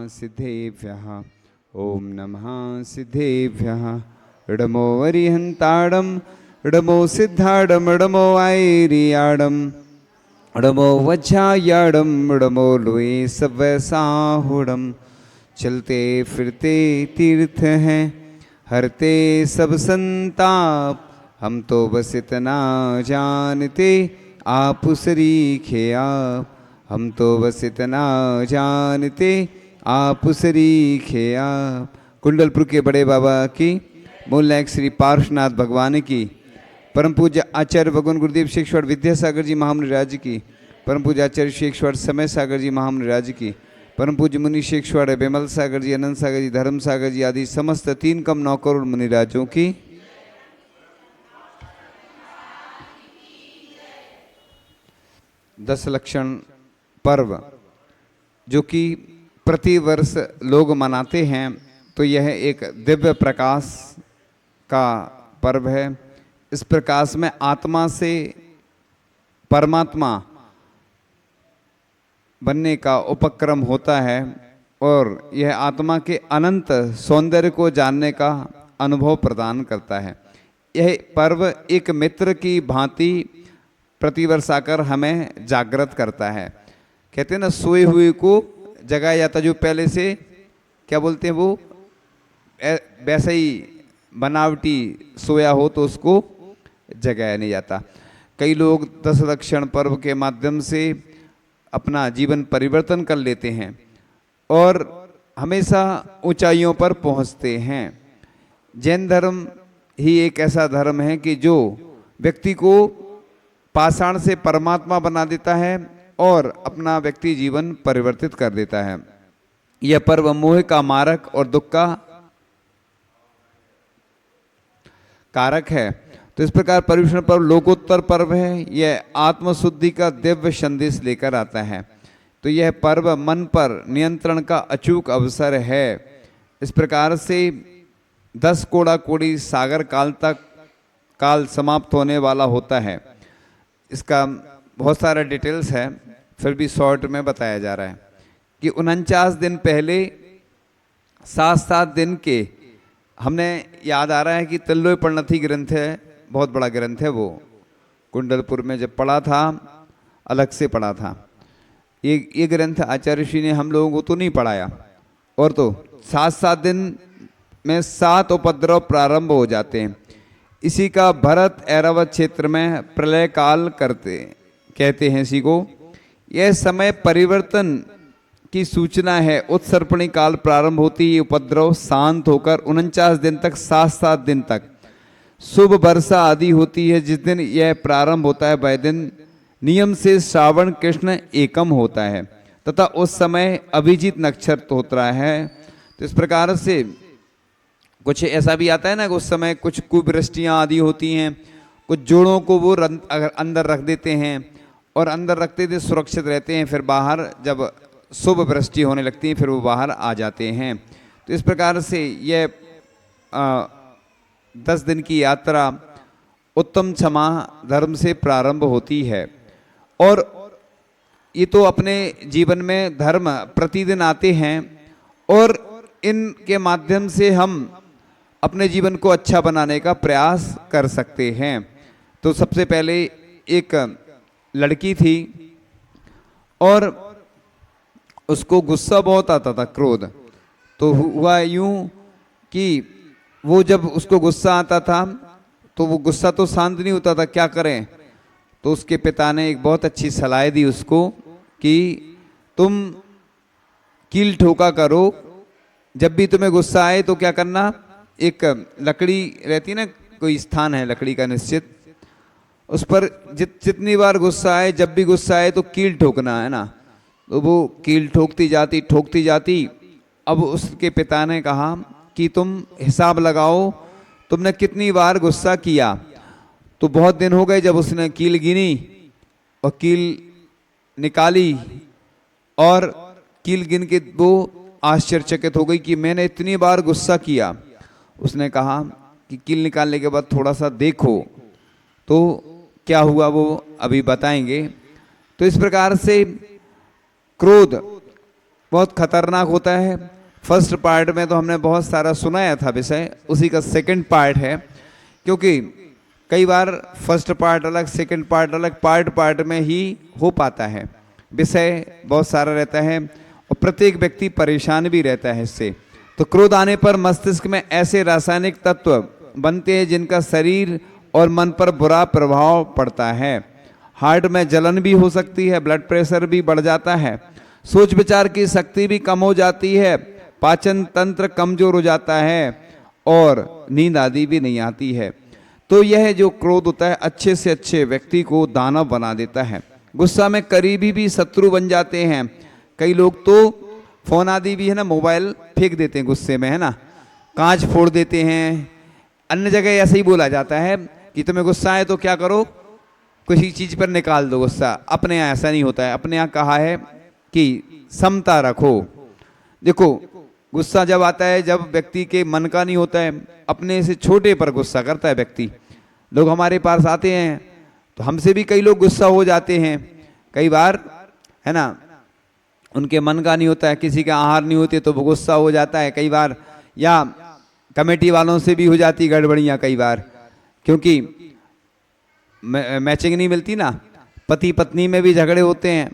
सिद्धेभ्यः ओम नमः सिद्धेभ्यः। इडमो वरिहन्ताडम इडमो सिद्धाडम इडमो आयरियाडम इडमो वज्रायाडम इडमो लुए सवसाहुडम। चलते फिरते तीर्थ हैं हरते सब संताप, हम तो बस इतना जानते आप सरीखे आप। हम तो बस इतना जानते आप सरीखे आप। कुंडलपुर के बड़े बाबा की, मूल नायक श्री पार्श्वनाथ भगवान की, परम पूज्य आचार्य भगवान गुरुदेव शेखर विद्यासागर जी महामुनि राज्य की, परम पूज्य आचार्य शेखर समय सागर जी महामुनि राज्य की, परम पूज्य मुनि शेखर बेमल सागर जी, अनंत सागर जी, धर्म सागर जी आदि समस्त 3 कम 9 करोड़ मुनि राज्यों की। 10 लक्षण पर्व जो कि प्रतिवर्ष लोग मनाते हैं, तो यह एक दिव्य प्रकाश का पर्व है। इस प्रकाश में आत्मा से परमात्मा बनने का उपक्रम होता है और यह आत्मा के अनंत सौंदर्य को जानने का अनुभव प्रदान करता है। यह पर्व एक मित्र की भांति प्रतिवर्ष आकर हमें जागृत करता है। कहते हैं ना, सोए हुए को जगाया जाता, जो पहले से क्या बोलते हैं वो वैसा ही बनावटी सोया हो तो उसको जगाया नहीं जाता। कई लोग 10 लक्षण पर्व के माध्यम से अपना जीवन परिवर्तन कर लेते हैं और हमेशा ऊंचाइयों पर पहुंचते हैं। जैन धर्म ही एक ऐसा धर्म है कि जो व्यक्ति को पाषाण से परमात्मा बना देता है और अपना व्यक्ति जीवन परिवर्तित कर देता है। यह पर्व मोह का मारक और दुख का कारक है। तो इस प्रकार पर्युषण पर्व लोकोत्तर पर्व है। यह आत्मशुद्धि का दिव्य संदेश लेकर आता है। तो यह पर्व मन पर नियंत्रण का अचूक अवसर है। इस प्रकार से 10 कोड़ा कोड़ी सागर काल तक काल समाप्त होने वाला होता है। इसका बहुत सारा डिटेल्स है, फिर भी शॉर्ट में बताया जा रहा है कि 49 दिन पहले 7-7 दिन के, हमने याद आ रहा है कि तिल्लोय प्रणथी ग्रंथ है, बहुत बड़ा ग्रंथ है वो। कुंडलपुर में जब पढ़ा था अलग से पढ़ा था। ये ग्रंथ आचार्य श्री ने हम लोगों को तो नहीं पढ़ाया। और तो 7-7 दिन में 7 उपद्रव प्रारंभ हो जाते हैं। इसी का भरत ऐरावत क्षेत्र में प्रलय काल कहते हैं इसी को। यह समय परिवर्तन की सूचना है। उत्सर्पणी काल प्रारंभ होती ही उपद्रव शांत होकर 49 दिन तक 7-7 दिन तक शुभ वर्षा आदि होती है। जिस दिन यह प्रारंभ होता है वह दिन नियम से श्रावण कृष्ण एकम होता है तथा उस समय अभिजीत नक्षत्र होता है। तो इस प्रकार से कुछ ऐसा भी आता है ना कि उस समय कुछ कुवृष्टियाँ आदि होती हैं, कुछ जोड़ों को वो अंदर रख देते हैं और अंदर रखते थे सुरक्षित रहते हैं, फिर बाहर जब शुभ वृष्टि होने लगती है फिर वो बाहर आ जाते हैं। तो इस प्रकार से यह 10 दिन की यात्रा उत्तम क्षमा धर्म से प्रारंभ होती है। और ये तो अपने जीवन में धर्म प्रतिदिन आते हैं और इनके माध्यम से हम अपने जीवन को अच्छा बनाने का प्रयास कर सकते हैं। तो सबसे पहले एक लड़की थी और उसको गुस्सा बहुत आता था, क्रोध। तो हुआ यूं कि वो जब उसको गुस्सा आता था तो वो गुस्सा तो शांत नहीं होता था, क्या करें। तो उसके पिता ने एक बहुत अच्छी सलाह दी उसको कि तुम कील ठोका करो, जब भी तुम्हें गुस्सा आए तो क्या करना, एक लकड़ी रहती ना, कोई स्थान है लकड़ी का निश्चित, उस पर जितनी बार गुस्सा आए, जब भी गुस्सा आए तो कील ठोकना है ना। तो वो कील ठोकती जाती। अब उसके पिता ने कहा कि तुम हिसाब लगाओ तुमने कितनी बार गुस्सा किया। तो बहुत दिन हो गए जब उसने कील गिनी और कील निकाली और कील गिन के वो आश्चर्यचकित हो गई कि मैंने इतनी बार गुस्सा किया। उसने कहा कि कील निकालने के बाद थोड़ा सा देखो। तो क्या हुआ वो अभी बताएंगे। तो इस प्रकार से क्रोध बहुत खतरनाक होता है। फर्स्ट पार्ट में तो हमने बहुत सारा सुनाया था विषय, उसी का सेकंड पार्ट है, क्योंकि कई बार फर्स्ट पार्ट अलग सेकंड पार्ट अलग, पार्ट पार्ट में ही हो पाता है। विषय बहुत सारा रहता है और प्रत्येक व्यक्ति परेशान भी रहता है इससे। तो क्रोध आने पर मस्तिष्क में ऐसे रासायनिक तत्व बनते हैं जिनका शरीर और मन पर बुरा प्रभाव पड़ता है। हार्ट में जलन भी हो सकती है, ब्लड प्रेशर भी बढ़ जाता है, सोच विचार की शक्ति भी कम हो जाती है, पाचन तंत्र कमजोर हो जाता है और नींद आदि भी नहीं आती है। तो यह जो क्रोध होता है अच्छे से अच्छे व्यक्ति को दानव बना देता है। गुस्सा में करीबी भी शत्रु बन जाते हैं। कई लोग तो फोन आदि भी है ना, मोबाइल फेंक देते हैं गुस्से में, है ना, कांच फोड़ देते हैं। अन्य जगह ऐसा ही बोला जाता है कि तुम्हें गुस्सा है तो क्या करो, किसी चीज पर निकाल दो गुस्सा। अपने यहाँ ऐसा नहीं होता है, अपने यहाँ कहा है कि समता रखो। देखो गुस्सा जब आता है जब व्यक्ति के मन का नहीं होता है, अपने से छोटे पर गुस्सा करता है व्यक्ति। लोग हमारे पास आते हैं तो हमसे भी कई लोग गुस्सा हो जाते हैं कई बार, है ना, उनके मन का नहीं होता है, किसी का आहार नहीं होते तो वो गुस्सा हो जाता है कई बार, या कमेटी वालों से भी हो जाती गड़बड़ियाँ कई बार, क्योंकि मैचिंग नहीं मिलती ना, पति पत्नी में भी झगड़े होते हैं।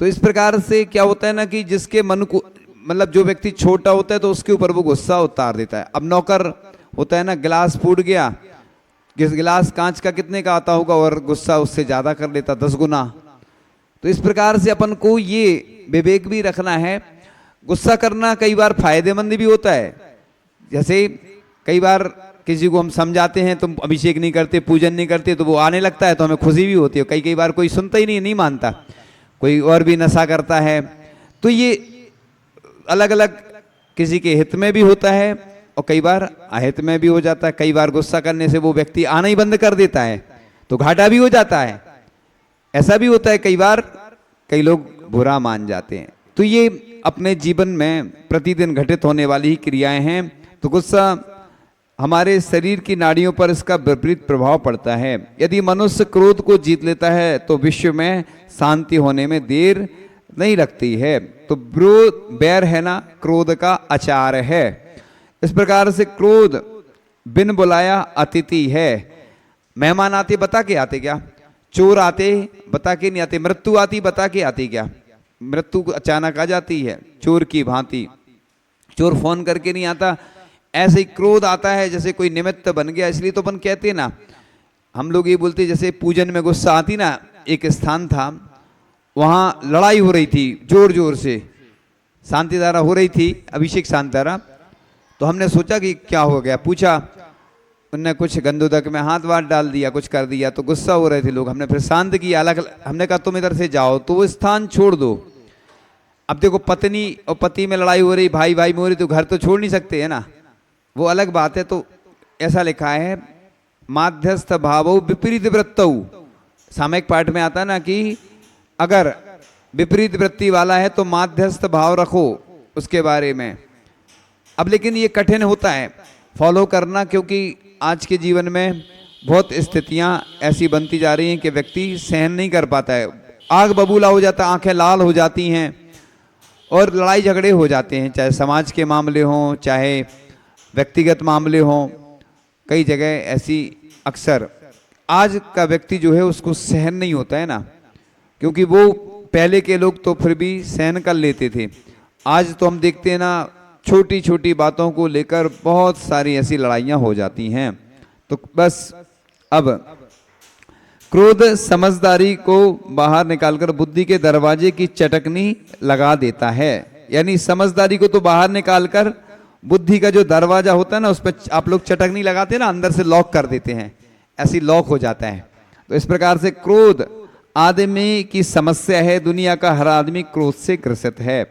तो इस प्रकार से क्या होता है ना कि जिसके मन को, मतलब जो व्यक्ति छोटा होता है तो उसके ऊपर वो गुस्सा उतार देता है। अब नौकर होता है ना, गिलास फूट गया, गिलास कांच का कितने का आता होगा और गुस्सा उससे ज्यादा कर लेता 10 गुना। तो इस प्रकार से अपन को ये विवेक भी रखना है। गुस्सा करना कई बार फायदेमंद भी होता है। जैसे कई बार किसी को हम समझाते हैं तुम अभिषेक नहीं करते, पूजन नहीं करते, तो वो आने लगता है तो हमें खुशी भी होती है। कई बार कोई सुनता ही नहीं मानता, कोई और भी नशा करता है। तो ये अलग अलग किसी के हित में भी होता है और कई बार अहित में भी हो जाता है। कई बार गुस्सा करने से वो व्यक्ति आना ही बंद कर देता है तो घाटा भी हो जाता है। ऐसा भी होता है कई बार, कई लोग बुरा मान जाते हैं। तो ये अपने जीवन में प्रतिदिन घटित होने वाली ही क्रियाएं हैं। तो गुस्सा हमारे शरीर की नाड़ियों पर इसका विपरीत प्रभाव पड़ता है। यदि मनुष्य क्रोध को जीत लेता है तो विश्व में शांति होने में देर नहीं लगती है। तो बैर है ना, क्रोध का आचार है। इस प्रकार से क्रोध बिन बुलाया अतिथि है। मेहमान आते बता के आते क्या, चोर आते बता के नहीं आते, मृत्यु आती बता के आती क्या, मृत्यु अचानक आ जाती है चोर की भांति। चोर फोन करके नहीं आता, ऐसे ही क्रोध आता है जैसे कोई निमित्त बन गया। इसलिए तो अपन कहते ना, हम लोग ये बोलते जैसे पूजन में गुस्सा आती ना। एक स्थान था, वहां लड़ाई हो रही थी जोर जोर से, शांति धारा हो रही थी, अभिषेक शांति धारा। तो हमने सोचा कि क्या हो गया, पूछा, उनने कुछ गंदोदक में हाथ वाथ डाल दिया, कुछ कर दिया, तो गुस्सा हो रहे थे लोग। हमने फिर शांत किया, अलग हमने कहा तुम इधर से जाओ, तो वो स्थान छोड़ दो। अब देखो पत्नी और पति में लड़ाई हो रही, भाई भाई में हो रही, तो घर तो छोड़ नहीं सकते है ना, वो अलग बात है। तो ऐसा लिखा है माध्यस्थ भावो विपरीत वृत्तौ, सामयिक पाठ में आता है ना कि अगर विपरीत वृत्ति वाला है तो माध्यस्थ भाव रखो उसके बारे में। अब लेकिन ये कठिन होता है फॉलो करना, क्योंकि आज के जीवन में बहुत स्थितियां ऐसी बनती जा रही हैं कि व्यक्ति सहन नहीं कर पाता है, आग बबूला हो जाता है, आंखें लाल हो जाती हैं और लड़ाई झगड़े हो जाते हैं, चाहे समाज के मामले हों चाहे व्यक्तिगत मामले हों। कई जगह ऐसी अक्सर आज का व्यक्ति जो है उसको सहन नहीं होता है ना, क्योंकि वो पहले के लोग तो फिर भी सहन कर लेते थे। आज तो हम देखते हैं ना, छोटी छोटी बातों को लेकर बहुत सारी ऐसी लड़ाइयाँ हो जाती हैं। तो बस अब क्रोध समझदारी को बाहर निकालकर बुद्धि के दरवाजे की चटकनी लगा देता है। यानी समझदारी को तो बाहर निकालकर बुद्धि का जो दरवाजा होता है ना, उस पर आप लोग चटकनी लगाते हैं ना, अंदर से लॉक कर देते हैं, ऐसी लॉक हो जाता है। तो इस प्रकार से क्रोध आदमी की समस्या है। दुनिया का हर आदमी क्रोध से ग्रसित है।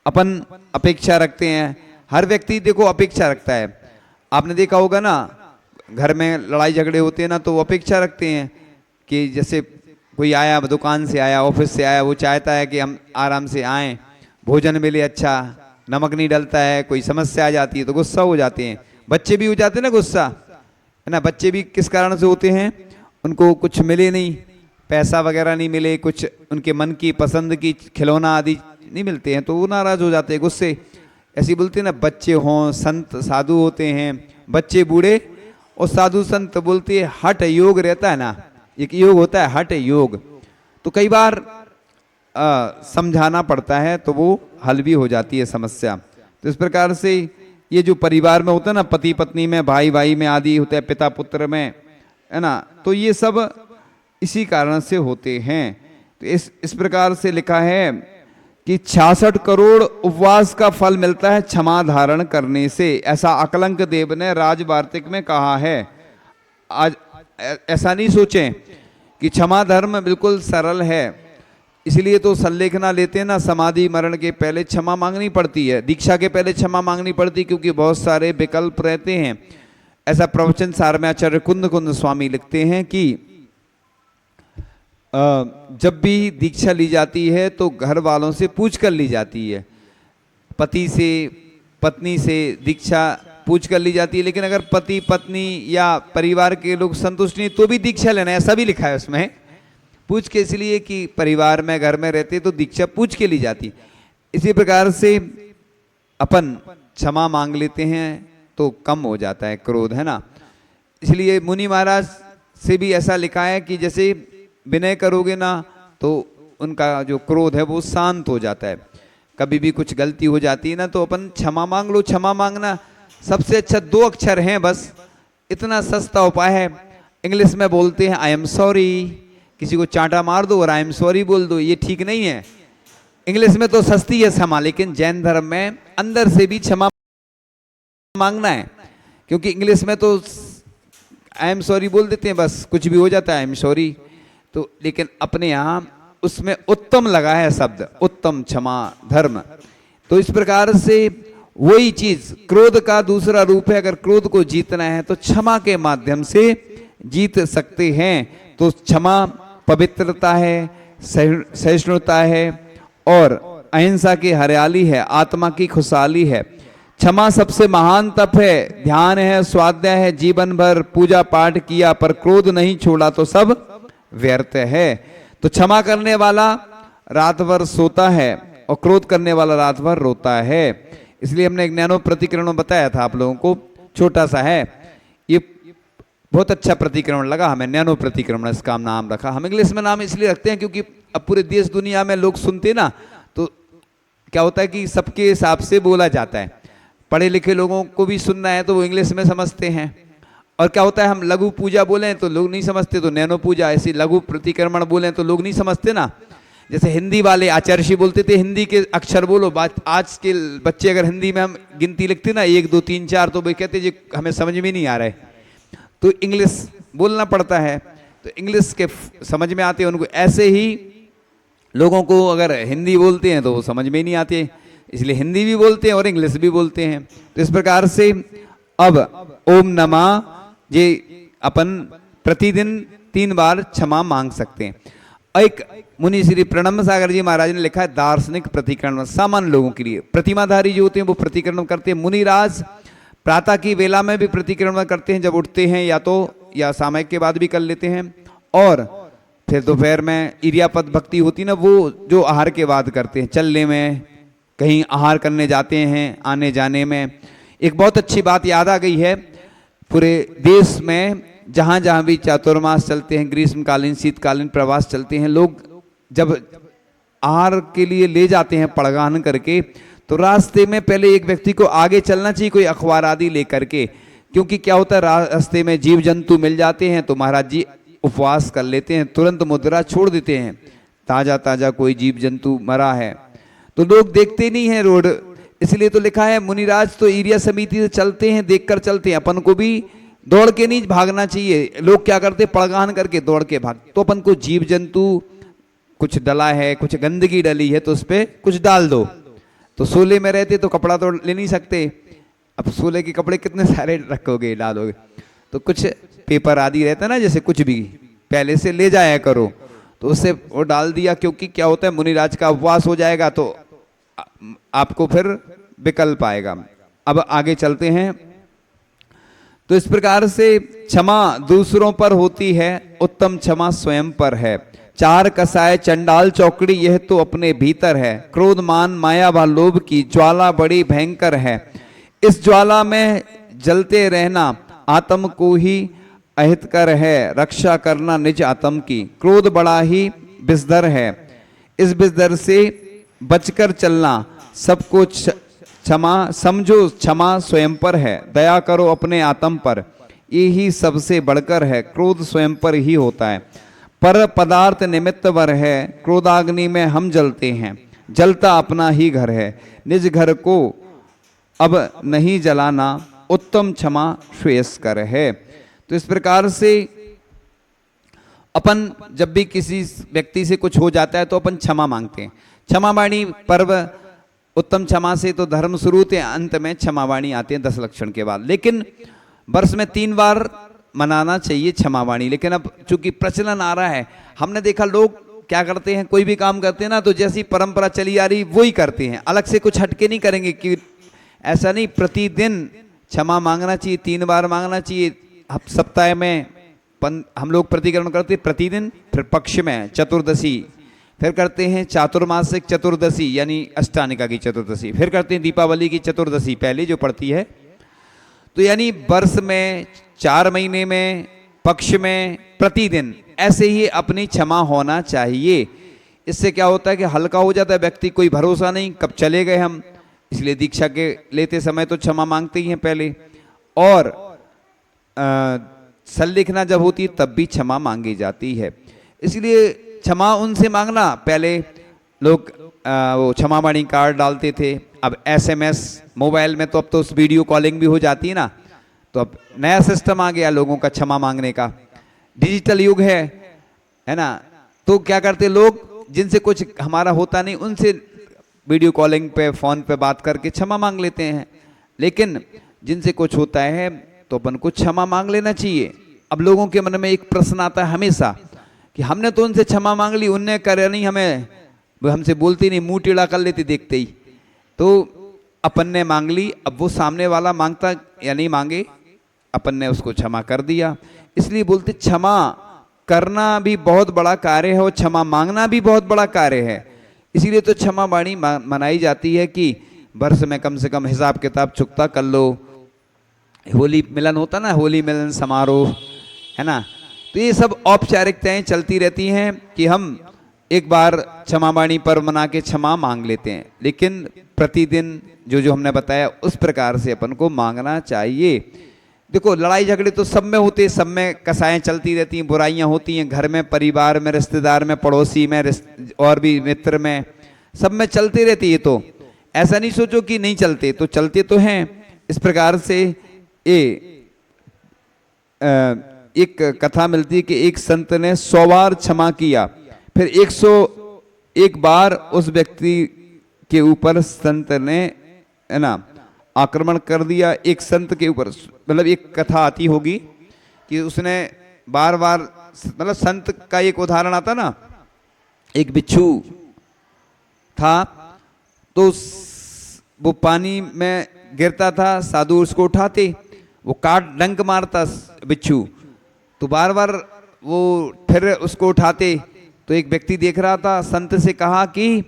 अपन अपेक्षा रखते हैं, हर व्यक्ति देखो अपेक्षा रखता है। आपने देखा होगा ना, घर में लड़ाई झगड़े होते हैं ना, तो वो अपेक्षा रखते हैं कि जैसे कोई आया, दुकान से आया, ऑफिस से आया, वो चाहता है कि हम आराम से आएं, भोजन मिले, अच्छा नमक नहीं डलता है, कोई समस्या आ जाती है तो गुस्सा हो जाते हैं। बच्चे भी हो जाते हैं ना गुस्सा, है ना। बच्चे भी किस कारण से होते हैं, उनको कुछ मिले नहीं, पैसा वगैरह नहीं मिले, कुछ उनके मन की पसंद की खिलौना आदि नहीं मिलते हैं तो वो नाराज हो जाते हैं, गुस्से। ऐसे बोलते हैं ना, बच्चे हों, संत साधु होते हैं, बच्चे बूढ़े और साधु संत बोलते हैं हठ योग रहता है ना, एक योग होता है हठ योग, तो कई बार समझाना पड़ता है तो वो हल भी हो जाती है समस्या। तो इस प्रकार से ये जो परिवार में होता है ना, पति पत्नी में, भाई भाई में आदि होता है, पिता पुत्र में, है ना, तो ये सब इसी कारण से होते हैं। तो इस प्रकार से लिखा है कि 66 करोड़ उपवास का फल मिलता है क्षमा धारण करने से, ऐसा अकलंक देव ने राजवार्तिक में कहा है। आज ऐसा नहीं सोचें कि क्षमा धर्म बिल्कुल सरल है, इसलिए तो संलेखना लेते हैं ना, समाधि मरण के पहले क्षमा मांगनी पड़ती है, दीक्षा के पहले क्षमा मांगनी पड़ती, क्योंकि बहुत सारे विकल्प रहते हैं। ऐसा प्रवचन सार में आचार्य कुंद कुंद स्वामी लिखते हैं कि जब भी दीक्षा ली जाती है तो घर वालों से पूछ कर ली जाती है, पति से पत्नी से दीक्षा पूछ कर ली जाती है, लेकिन अगर पति पत्नी या परिवार के लोग संतुष्ट नहीं तो भी दीक्षा लेना है, ऐसा भी लिखा है उसमें, पूछ के, इसलिए कि परिवार में घर में रहते तो दीक्षा पूछ के ली जाती। इसी प्रकार से अपन क्षमा मांग लेते हैं तो कम हो जाता है क्रोध, है ना। इसलिए मुनि महाराज से भी ऐसा लिखा है कि जैसे विनय करोगे ना तो उनका जो क्रोध है वो शांत हो जाता है। कभी भी कुछ गलती हो जाती है ना तो अपन क्षमा मांग लो। क्षमा मांगना सबसे अच्छा 2 अक्षर हैं बस, इतना सस्ता उपाय है। इंग्लिश में बोलते हैं आई एम सॉरी, किसी को चांटा मार दो और आई एम सॉरी बोल दो, ये ठीक नहीं है। इंग्लिश में तो सस्ती है क्षमा, लेकिन जैन धर्म में अंदर से भी क्षमा मांगना है, क्योंकि इंग्लिश में तो आई एम सॉरी बोल देते हैं, बस कुछ भी हो जाता है आई एम सॉरी, तो लेकिन अपने यहाँ उसमें उत्तम लगा है शब्द, उत्तम क्षमा धर्म। तो इस प्रकार से वही चीज क्रोध का दूसरा रूप है। अगर क्रोध को जीतना है तो क्षमा के माध्यम से जीत सकते हैं। तो क्षमा पवित्रता है, सहिष्णुता है और अहिंसा की हरियाली है, आत्मा की खुशहाली है। क्षमा सबसे महान तप है, ध्यान है, स्वाध्याय है, जीवन भर पूजा पाठ किया पर क्रोध नहीं छोड़ा तो सब व्यर्थ है। तो क्षमा करने वाला रात भर सोता है और क्रोध करने वाला रात भर रोता है। इसलिए हमने एक नैनो प्रतिक्रमण बताया था आप लोगों को, छोटा सा है, ये बहुत अच्छा प्रतिक्रमण लगा हमें, नैनो प्रतिक्रमण इसका नाम रखा। हम इंग्लिश में नाम इसलिए रखते हैं क्योंकि अब पूरे देश दुनिया में लोग सुनते ना, तो क्या होता है कि सबके हिसाब से बोला जाता है। पढ़े लिखे लोगों को भी सुनना है तो वो इंग्लिश में समझते हैं, और क्या होता है हम लघु पूजा बोलें तो लोग नहीं समझते, तो नैनो पूजा, ऐसी लघु प्रतिक्रमण बोलें तो लोग नहीं समझते ना। जैसे हिंदी वाले आचार्य बोलते थे हिंदी के अक्षर बोलो, बात आज के बच्चे अगर हिंदी में हम गिनती लिखते ना 1 2 3 4 तो वो कहते जी हमें समझ में नहीं आ रहा है, तो इंग्लिश बोलना पड़ता है, तो इंग्लिश के समझ में आते हैं उनको। ऐसे ही लोगों को अगर हिंदी बोलते हैं तो वो समझ में नहीं आते, इसलिए हिंदी भी बोलते हैं और इंग्लिश भी बोलते हैं। तो इस प्रकार से अब ओम नमः ये अपन प्रतिदिन 3 बार क्षमा मांग सकते हैं। एक मुनि श्री प्रणम सागर जी महाराज ने लिखा है दार्शनिक प्रतिक्रमण, सामान्य लोगों के लिए। प्रतिमाधारी जो होते हैं वो प्रतिक्रमण करते हैं। मुनिराज प्रातः की वेला में भी प्रतिक्रमण करते हैं, जब उठते हैं या सामयिक के बाद भी कर लेते हैं, और फिर दोपहर में इरियापद भक्ति होती ना, वो जो आहार के बाद करते हैं, चलने में, कहीं आहार करने जाते हैं, आने जाने में। एक बहुत अच्छी बात याद आ गई है, पूरे देश में जहाँ जहाँ भी चातुर्मास चलते हैं, ग्रीष्मकालीन शीतकालीन प्रवास चलते हैं, लोग जब आहार के लिए ले जाते हैं पड़गान करके, तो रास्ते में पहले एक व्यक्ति को आगे चलना चाहिए, कोई अखबार आदि लेकर के, क्योंकि क्या होता है रास्ते में जीव जंतु मिल जाते हैं तो महाराज जी उपवास कर लेते हैं, तुरंत मुद्रा छोड़ देते हैं, ताजा ताजा कोई जीव जंतु मरा है तो लोग देखते नहीं है रोड। इसलिए तो लिखा है मुनिराज तो एरिया समिति से चलते हैं, देखकर चलते हैं। अपन को भी दौड़ के नहीं भागना चाहिए। लोग क्या करते पड़गान करके दौड़ के भाग, तो अपन को जीव जंतु कुछ डला है, कुछ गंदगी डली है तो उस पर कुछ डाल दो। तो सोले में रहते तो कपड़ा तो ले नहीं सकते, अब सोले के कपड़े कितने सारे रखोगे डालोगे, तो कुछ पेपर आदि रहता है ना, जैसे कुछ भी पहले से ले जाया करो, तो उससे वो डाल दिया। क्योंकि क्या होता है मुनिराज का उपवास हो जाएगा तो आपको फिर विकल्प आएगा। अब आगे चलते हैं। तो इस प्रकार से क्षमा दूसरों पर होती है, उत्तम क्षमा स्वयं पर है। चार कसाय चंडाल चौकड़ी यह तो अपने भीतर है, क्रोध मान माया व लोभ की ज्वाला बड़ी भयंकर है। इस ज्वाला में जलते रहना आत्म को ही अहितकर है, रक्षा करना निज आत्म की। क्रोध बड़ा ही विषधर है, इस विषधर से बचकर चलना सबको क्षमा समझो, क्षमा स्वयं पर है, दया करो अपने आत्म पर, ये ही सबसे बढ़कर है। क्रोध स्वयं पर ही होता है, पर पदार्थ निमित्त वर है। क्रोधाग्नि में हम जलते हैं, जलता अपना ही घर है, निज घर को अब नहीं जलाना, उत्तम क्षमा श्रेयस्कर है। तो इस प्रकार से अपन जब भी किसी व्यक्ति से कुछ हो जाता है तो अपन क्षमा मांगते हैं। क्षमावाणी पर्व, उत्तम क्षमा से तो धर्म शुरू होते हैं, अंत में क्षमावाणी आते हैं 10 लक्षण के बाद। लेकिन वर्ष में 3 बार मनाना चाहिए क्षमावाणी। लेकिन अब चूंकि प्रचलन आ रहा है, हमने देखा लोग क्या करते हैं, कोई भी काम करते हैं ना तो जैसी परंपरा चली आ रही वही करते हैं, अलग से कुछ हटके नहीं करेंगे। कि ऐसा नहीं, प्रतिदिन क्षमा मांगना चाहिए, 3 बार मांगना चाहिए। सप्ताह में हम लोग प्रतिक्रमण करते हैं प्रतिदिन, फिर पक्ष में चतुर्दशी, फिर करते हैं चातुर्मासिक चतुर्दशी यानी अष्टानिका की चतुर्दशी, फिर करते हैं दीपावली की चतुर्दशी पहली जो पड़ती है। तो यानी वर्ष में 4 महीने में, पक्ष में, प्रतिदिन ऐसे ही अपनी क्षमा होना चाहिए। इससे क्या होता है कि हल्का हो जाता है व्यक्ति, कोई भरोसा नहीं कब चले गए हम, इसलिए दीक्षा के लेते समय तो क्षमा मांगते ही हैं पहले। और संलिखना जब होती है तब भी क्षमा मांगी जाती है। इसलिए क्षमा उनसे मांगना, पहले लोग वो क्षमावाणी कार्ड डालते थे, अब SMS मोबाइल में, तो अब तो उस वीडियो कॉलिंग भी हो जाती है ना, तो अब नया सिस्टम आ गया लोगों का क्षमा मांगने का, डिजिटल युग है ना। तो क्या करते लोग, जिनसे कुछ हमारा होता नहीं उनसे वीडियो कॉलिंग पे फोन पे बात करके क्षमा मांग लेते हैं। लेकिन जिनसे कुछ होता है तो अपन को क्षमा मांग लेना चाहिए। अब लोगों के मन में एक प्रश्न आता है हमेशा कि हमने तो उनसे क्षमा मांग ली, उनने करे नहीं, हमें वो हमसे बोलती नहीं, मुंह टेढ़ा कर लेती देखते ही। तो अपन ने मांग ली, अब वो सामने वाला मांगता या नहीं मांगे, अपन ने उसको क्षमा कर दिया। इसलिए बोलते क्षमा करना भी बहुत बड़ा कार्य है और क्षमा मांगना भी बहुत बड़ा कार्य है। इसीलिए तो क्षमा वाणी मनाई जाती है कि वर्ष में कम से कम हिसाब किताब चुकता कर लो। होली मिलन होता ना, होली मिलन समारोह है ना, तो ये सब औपचारिकताएं चलती रहती हैं कि हम एक बार क्षमावाणी पर्व मना के क्षमा मांग लेते हैं। लेकिन प्रतिदिन जो जो हमने बताया उस प्रकार से अपन को मांगना चाहिए। देखो लड़ाई झगड़े तो सब में होते, सब में कसाएं चलती रहती हैं, बुराइयां होती हैं, घर में, परिवार में, रिश्तेदार में, पड़ोसी में, और भी मित्र में, सब में चलती रहती है। तो ऐसा नहीं सोचो कि नहीं चलते, तो चलते तो हैं। इस प्रकार से एक कथा मिलती है कि एक संत ने 100 बार क्षमा किया, फिर 101 बार उस व्यक्ति के ऊपर संत ने है ना आक्रमण कर दिया। एक संत के ऊपर, मतलब एक कथा आती होगी कि उसने बार बार, मतलब संत का एक उदाहरण आता ना, एक बिच्छू था तो वो पानी में गिरता था, साधु उसको उठाते, वो काट डंक मारता बिच्छू, तो बार बार वो फिर उसको उठाते। तो एक व्यक्ति देख रहा था, संत से कहा कि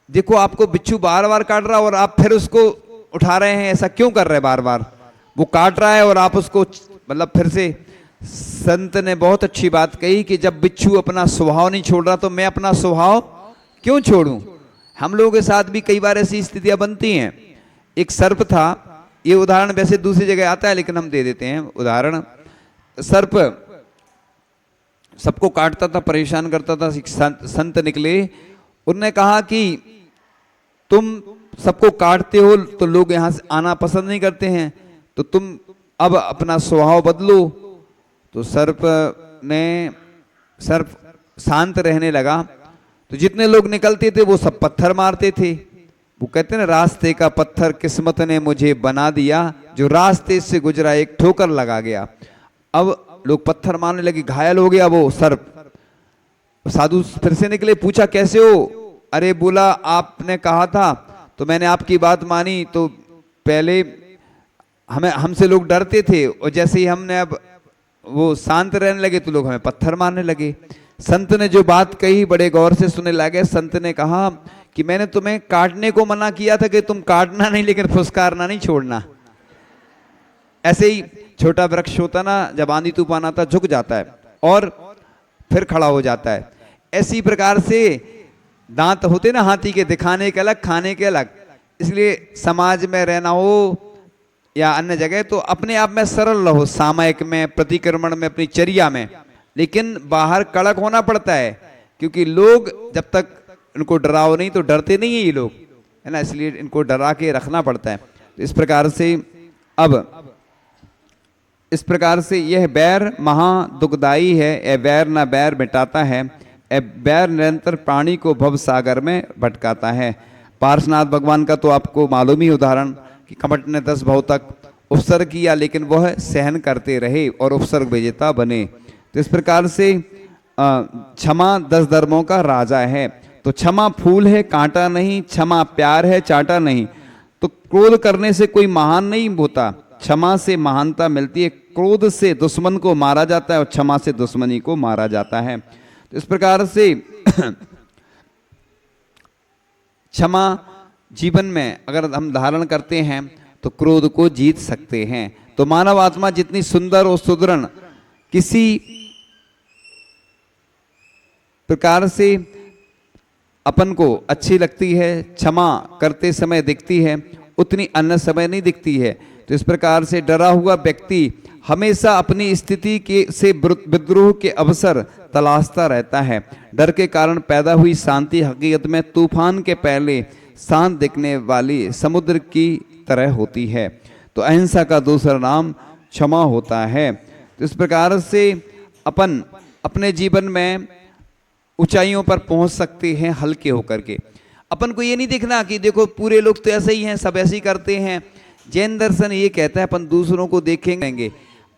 देखो आपको बिच्छू बार बार काट रहा और आप फिर उसको उठा रहे हैं, ऐसा क्यों कर रहे हैं? बार बार वो काट रहा है और आप उसको, मतलब फिर से संत ने बहुत अच्छी बात कही कि जब बिच्छू अपना स्वभाव नहीं छोड़ रहा तो मैं अपना स्वभाव क्यों छोड़ूं। हम लोगों के साथ भी कई बार ऐसी स्थितियां बनती हैं। एक सर्प था, ये उदाहरण वैसे दूसरी जगह आता है लेकिन हम दे देते हैं उदाहरण। सर्प सबको काटता था, परेशान करता था। संत निकले, उन्होंने कहा कि तुम सबको काटते हो तो लोग यहां से आना पसंद नहीं करते हैं, तो तुम अब अपना स्वभाव बदलो। तो सर्प शांत रहने लगा। तो जितने लोग निकलते थे वो सब पत्थर मारते थे। वो कहते ना, रास्ते का पत्थर किस्मत ने मुझे बना दिया, जो रास्ते से गुजरा एक ठोकर लगा गया। अब लोग पत्थर मारने लगे, घायल हो गया वो सर्प। साधु फिर से निकले, पूछा कैसे हो? अरे बोला आपने कहा था तो मैंने आपकी बात मानी, तो पहले हमसे लोग डरते थे और जैसे ही हमने अब वो शांत रहने लगे तो लोग हमें पत्थर मारने लगे। संत ने जो बात कही बड़े गौर से सुनने लगे। संत ने कहा कि मैंने तुम्हें काटने को मना किया था कि तुम काटना नहीं, लेकिन फुसकारना नहीं छोड़ना। ऐसे ही छोटा वृक्ष होता ना, जब आंधी तूफान आता झुक जाता है और फिर खड़ा हो जाता है। ऐसी प्रकार से दांत होते ना हाथी के, दिखाने के अलग, खाने के अलग। इसलिए समाज में रहना हो या अन्य जगह तो अपने आप में सरल रहो, सामायिक में, प्रतिक्रमण में, अपनी चर्या में, लेकिन बाहर कड़क होना पड़ता है, क्योंकि लोग जब तक इनको डराओ नहीं तो डरते नहीं है ये लोग, है ना। इसलिए इनको डरा के रखना पड़ता है। तो इस प्रकार से अब इस प्रकार से यह बैर महा दुखदाई है। ए बैर न बैर मिटाता है, ए बैर निरंतर प्राणी को भव सागर में भटकाता है। पार्श्वनाथ भगवान का तो आपको मालूम ही उदाहरण कि कमट ने 10 भव तक उपसर्ग किया, लेकिन वह सहन करते रहे और उपसर्ग विजेता बने। तो इस प्रकार से क्षमा 10 धर्मों का राजा है। तो क्षमा फूल है कांटा नहीं, क्षमा प्यार है चाटा नहीं। तो क्रोध करने से कोई महान नहीं होता, क्षमा से महानता मिलती है। क्रोध से दुश्मन को मारा जाता है और क्षमा से दुश्मनी को मारा जाता है। तो इस प्रकार से क्षमा जीवन में अगर हम धारण करते हैं तो क्रोध को जीत सकते हैं। तो मानव आत्मा जितनी सुंदर और सुदृढ़ किसी प्रकार से अपन को अच्छी लगती है, क्षमा करते समय दिखती है, उतनी अन्य समय नहीं दिखती है। तो इस प्रकार से डरा हुआ व्यक्ति हमेशा अपनी स्थिति के से विद्रोह के अवसर तलाशता रहता है। डर के कारण पैदा हुई शांति हकीकत में तूफान के पहले शांत दिखने वाली समुद्र की तरह होती है। तो अहिंसा का दूसरा नाम क्षमा होता है। तो इस प्रकार से अपन अपने जीवन में ऊंचाइयों पर पहुंच सकते हैं हल्के होकर के। अपन को ये नहीं देखना कि देखो पूरे लोग तो ऐसे ही हैं, सब ऐसे ही करते हैं। जैन दर्शन ये कहता है अपन दूसरों को देखेंगे,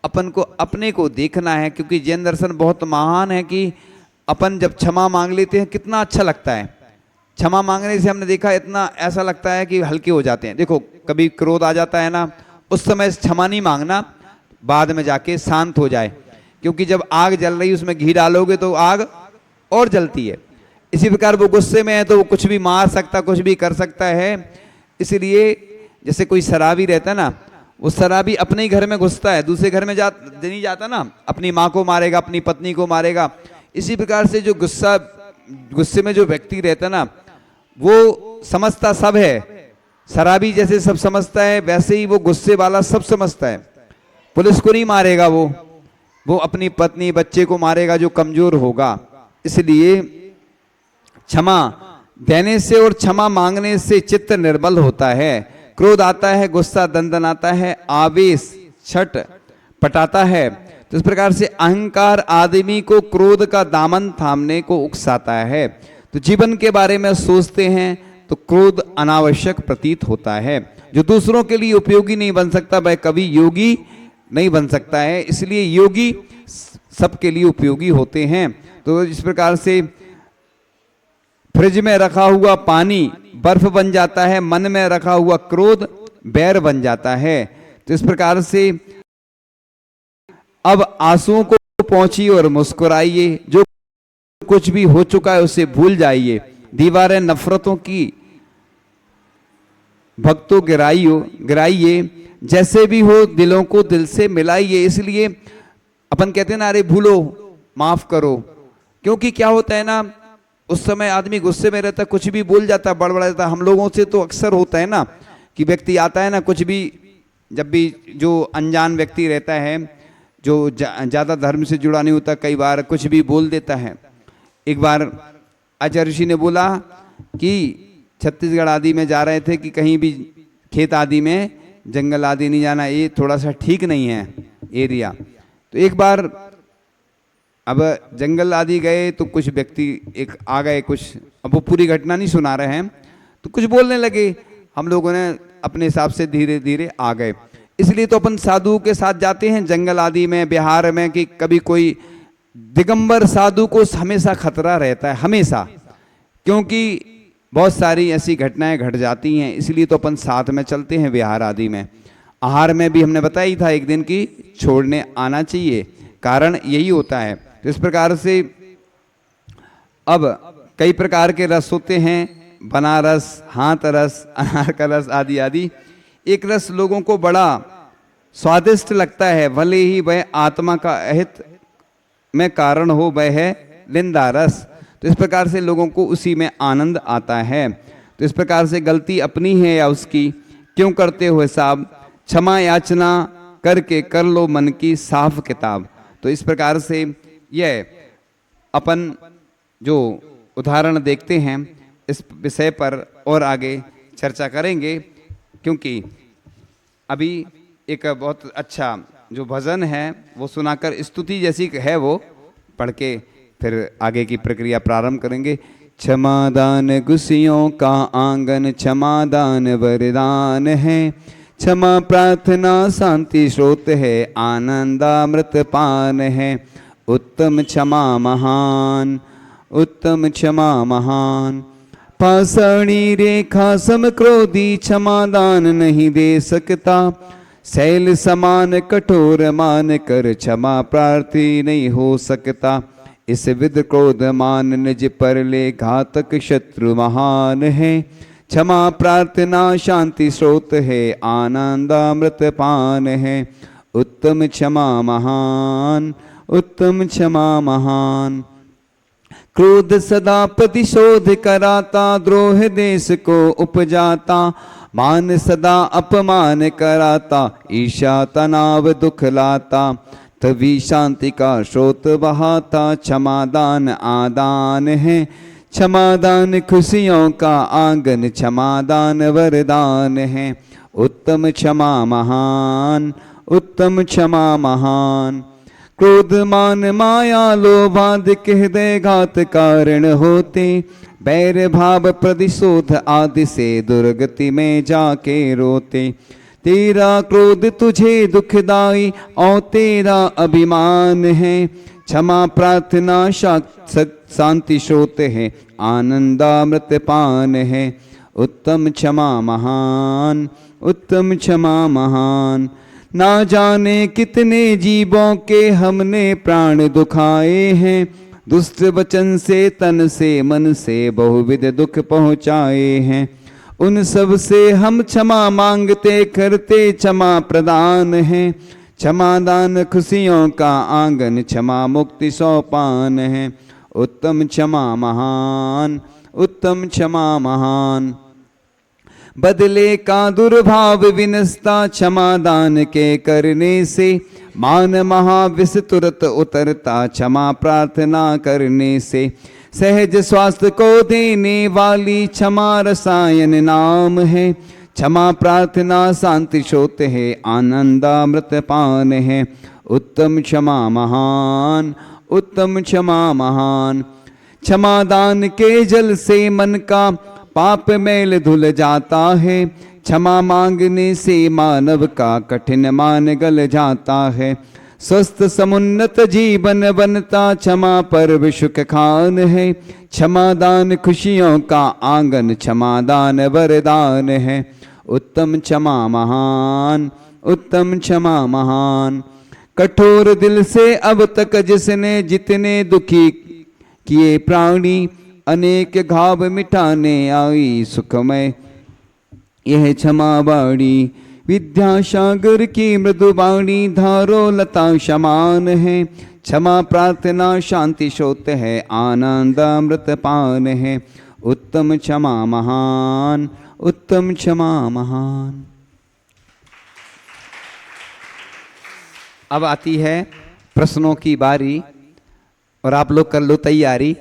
अपन को अपने को देखना है, क्योंकि जैन दर्शन बहुत महान है कि अपन जब क्षमा मांग लेते हैं कितना अच्छा लगता है। क्षमा मांगने से हमने देखा इतना ऐसा लगता है कि हल्के हो जाते हैं। देखो कभी क्रोध आ जाता है ना, उस समय क्षमा नहीं मांगना, बाद में जाके शांत हो जाए, क्योंकि जब आग जल रही उसमें घी डालोगे तो आग और जलती है। इसी प्रकार वो गुस्से में है तो वो कुछ भी मार सकता, कुछ भी कर सकता है। इसलिए जैसे कोई शराबी रहता है ना, वो शराबी अपने ही घर में घुसता है, दूसरे घर में नहीं जाता ना, अपनी माँ को मारेगा, अपनी पत्नी को मारेगा। इसी प्रकार से जो गुस्से में जो व्यक्ति रहता है ना, वो समझता सब है। शराबी जैसे सब समझता है, वैसे ही वो गुस्से वाला सब समझता है। पुलिस को नहीं मारेगा, वो अपनी पत्नी बच्चे को मारेगा जो कमजोर होगा। इसलिए क्षमा देने से और क्षमा मांगने से चित्त निर्मल होता है। क्रोध आता है, गुस्सा दंदन आता है, आवेश छट पटाता है। तो इस प्रकार से अहंकार आदमी को क्रोध का दामन थामने को उकसाता है। तो जीवन के बारे में सोचते हैं तो क्रोध अनावश्यक प्रतीत होता है। जो दूसरों के लिए उपयोगी नहीं बन सकता वह कभी योगी नहीं बन सकता है। इसलिए योगी सबके लिए उपयोगी होते हैं। तो इस प्रकार से फ्रिज में रखा हुआ पानी बर्फ बन जाता है, मन में रखा हुआ क्रोध बैर बन जाता है। तो इस प्रकार से अब आंसुओं को पहुंची और मुस्कुराइए, जो कुछ भी हो चुका है उसे भूल जाइए। दीवारें नफरतों की भक्तों गिराइए, जैसे भी हो दिलों को दिल से मिलाइए। इसलिए अपन कहते हैं ना, अरे भूलो माफ करो, क्योंकि क्या होता है ना, उस समय आदमी गुस्से में रहता, कुछ भी बोल जाता, बड़बड़ा जाता। हम लोगों से तो अक्सर होता है ना कि व्यक्ति आता है ना, कुछ भी, जब भी जो अनजान व्यक्ति रहता है, जो ज़्यादा धर्म से जुड़ा नहीं होता, कई बार कुछ भी बोल देता है। एक बार आचार्य ऋषि ने बोला कि छत्तीसगढ़ आदि में जा रहे थे कि कहीं भी खेत आदि में, जंगल आदि नहीं जाना, ये थोड़ा सा ठीक नहीं है एरिया। तो एक बार अब जंगल आदि गए तो कुछ व्यक्ति एक आ गए, कुछ, अब वो पूरी घटना नहीं सुना रहे हैं, तो कुछ बोलने लगे। हम लोगों ने अपने हिसाब से धीरे धीरे आ गए। इसलिए तो अपन साधुओं के साथ जाते हैं जंगल आदि में, बिहार में, कि कभी कोई दिगंबर साधु को हमेशा खतरा रहता है, हमेशा, क्योंकि बहुत सारी ऐसी घटनाएं घट जाती हैं। इसलिए तो अपन साथ में चलते हैं बिहार आदि में। आहार में भी हमने बताया ही था एक दिन की छोड़ने आना चाहिए, कारण यही होता है। तो इस प्रकार से अब कई प्रकार के रस होते हैं, बनारस, हाथ रस, अनार का रस आदि आदि। एक रस लोगों को बड़ा स्वादिष्ट लगता है, भले ही वह आत्मा का अहित में कारण हो, वह है निंदा रस। तो इस प्रकार से लोगों को उसी में आनंद आता है। तो इस प्रकार से गलती अपनी है या उसकी, क्यों करते हो हिसाब, क्षमा याचना करके कर लो मन की साफ किताब। तो इस प्रकार से यह अपन जो उदाहरण देखते हैं इस विषय पर और आगे चर्चा करेंगे, क्योंकि अभी एक बहुत अच्छा जो भजन है वो सुनाकर, स्तुति जैसी है वो पढ़ के फिर आगे की प्रक्रिया प्रारंभ करेंगे। क्षमादान गुस्सियों का आंगन, क्षमादान वरदान है, क्षमा प्रार्थना शांति स्रोत है, आनंदामृत पान है, उत्तम क्षमा महान, उत्तम क्षमा महान। पाषाणी रेखा सम क्रोधी, क्षमादान नहीं दे सकता, शैल समान कठोर मान कर, क्षमा प्रार्थी नहीं हो सकता। इस विध क्रोध मान निज पर ले, घातक शत्रु महान है, क्षमा प्रार्थना शांति स्रोत है, आनंदामृत पान है, उत्तम क्षमा महान, उत्तम क्षमा महान। क्रोध सदा प्रतिशोध कराता, द्रोह देश को उपजाता, मान सदा अपमान कराता, ईर्ष्या तनाव दुख लाता, तभी शांति का स्रोत बहाता, क्षमादान आदान है, क्षमादान खुशियों का आंगन, क्षमादान वरदान है, उत्तम क्षमा महान, उत्तम क्षमा महान। क्रोध मान माया लोभाद हृदय घात कारण होते, बैर भाव प्रतिशोध आदि से दुर्गति में जाके रोते। तेरा क्रोध तुझे दुखदाई और तेरा अभिमान है, क्षमा प्रार्थना शांति स्रोत है, आनंदामृत पान है, उत्तम क्षमा महान, उत्तम क्षमा महान। ना जाने कितने जीवों के हमने प्राण दुखाए हैं, दुष्ट वचन से तन से मन से बहुविध दुख पहुँचाए हैं। उन सब से हम क्षमा मांगते, करते क्षमा प्रदान है, क्षमादान खुशियों का आंगन, क्षमा मुक्ति सोपान है, उत्तम क्षमा महान, उत्तम क्षमा महान। बदले का दुर्भाव विनस्ता, क्षमादान के करने से, मान महाविष तुरंत उतरता, क्षमा प्रार्थना करने से। सहज स्वास्थ्य को देने वाली क्षमा रसायन नाम है, क्षमा प्रार्थना शांति स्रोत है, आनंदामृत पान है, उत्तम क्षमा महान, उत्तम क्षमा महान। क्षमादान के जल से मन का पाप मैल धुल जाता है, क्षमा मांगने से मानव का कठिन मान गल जाता है। स्वस्थ समुन्नत जीवन बनता, क्षमा पर सुख खान है, क्षमादान खुशियों का आंगन, क्षमादान वरदान है, उत्तम क्षमा महान, उत्तम क्षमा महान। कठोर दिल से अब तक जिसने जितने दुखी किए प्राणी, अनेक घाव मिटाने आई सुखमय यह क्षमा बाणी। विद्यासागर की मृदुबाणी, धारो लता समान है, क्षमा प्रार्थना शांति स्रोत है, आनंदामृत पान है, उत्तम क्षमा महान, उत्तम क्षमा महान। अब आती है प्रश्नों की बारी और आप लोग कर लो तैयारी।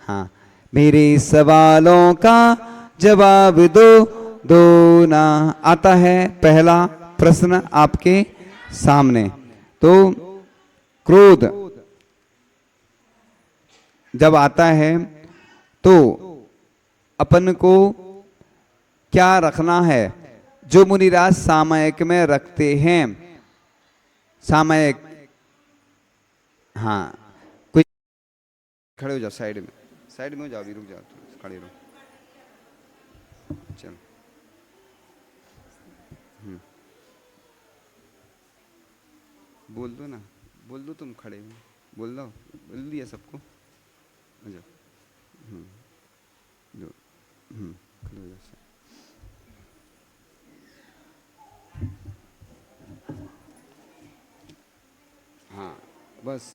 हाँ, मेरे सवालों का जवाब दो ना। आता है पहला प्रश्न आपके सामने। तो क्रोध जब आता है तो अपन को क्या रखना है, जो मुनिराज सामयिक में रखते हैं। सामयिक, हाँ, कोई खड़े हो जाओ, साइड में हो जाओ, भी रुक जाओ, खड़े रहो, चलो। बोल दो ना, बोल दो, तुम खड़े हो, बोल दो, बोल दिया सबको, अच्छा, जो खड़े हो जाओ। हाँ, बस